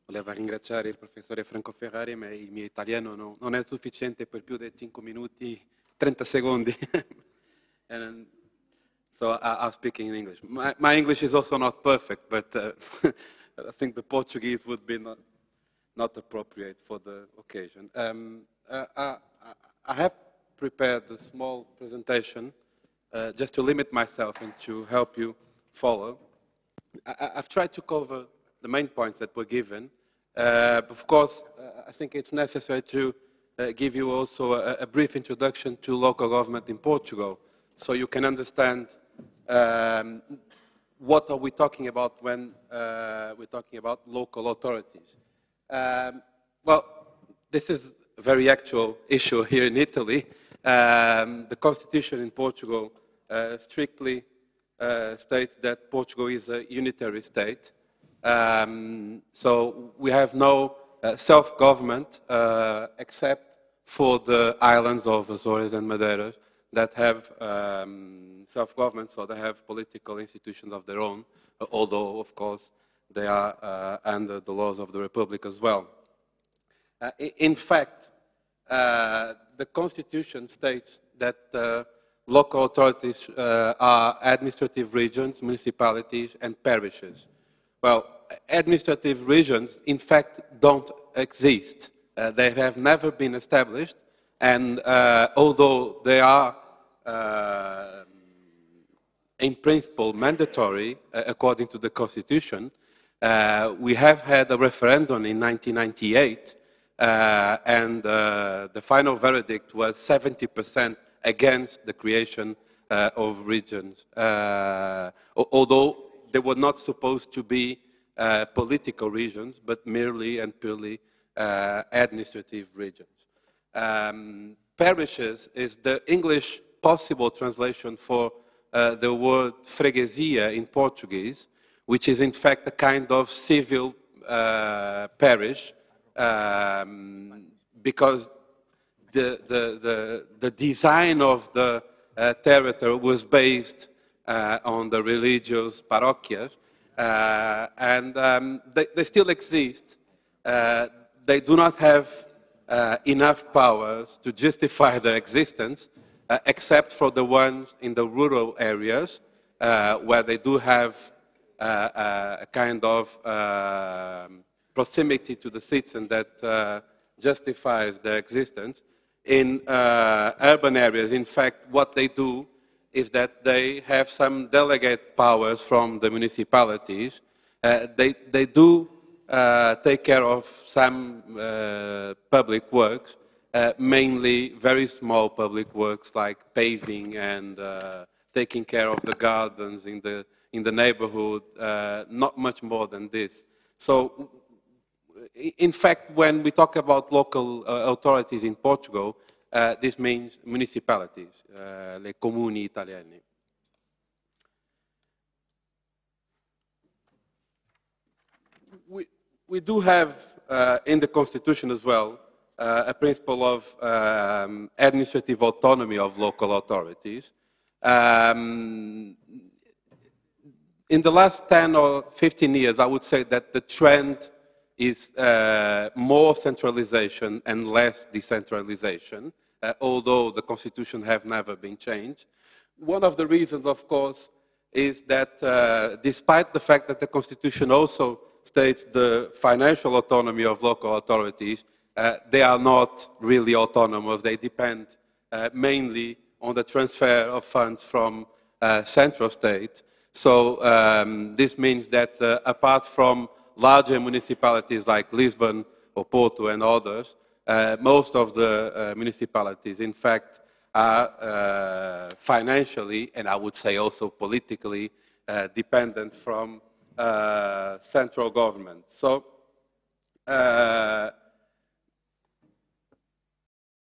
Volevo ringraziare il professore Franco Ferrari, ma il mio italiano non è sufficiente per più di 5 minuti, 30 secondi. And so I'll speak in English. My English is also not perfect, but I think the Portuguese would be not appropriate for the occasion. I have prepared a small presentation just to limit myself and to help you follow. I've tried to cover the main points that were given. Of course, I think it's necessary to give you also a brief introduction to local government in Portugal, so you can understand what are we talking about when we're talking about local authorities. Well, this is a very actual issue here in Italy. The constitution in Portugal strictly states that Portugal is a unitary state. So we have no self-government except for the islands of Azores and Madeira that have self-government, so they have political institutions of their own, although, of course, they are under the laws of the Republic as well. In fact, the Constitution states that local authorities are administrative regions, municipalities, and parishes. Well, administrative regions, in fact, don't exist. They have never been established, and although they are, in principle, mandatory, according to the Constitution, we have had a referendum in 1998, and the final verdict was 70% against the creation of regions, although they were not supposed to be political regions, but merely and purely administrative regions. Parishes is the English possible translation for the word freguesia in Portuguese, which is in fact a kind of civil parish, because the design of the territory was based on the religious parochias, and they still exist. They do not have enough powers to justify their existence, except for the ones in the rural areas, where they do have a kind of proximity to the citizen that justifies their existence. In urban areas, in fact, what they do is that they have some delegate powers from the municipalities. They do take care of some public works, mainly very small public works like paving and taking care of the gardens in the neighborhood, not much more than this. So, in fact, when we talk about local authorities in Portugal, this means municipalities, le comuni italiani. We do have in the Constitution as well a principle of administrative autonomy of local authorities. In the last 10 or 15 years, I would say that the trend is more centralization and less decentralization, although the Constitution have never been changed. One of the reasons, of course, is that despite the fact that the Constitution also states the financial autonomy of local authorities, they are not really autonomous. They depend mainly on the transfer of funds from central state. So this means that apart from larger municipalities like Lisbon or Porto and others, most of the municipalities, in fact, are financially, and I would say also politically, dependent from central government. So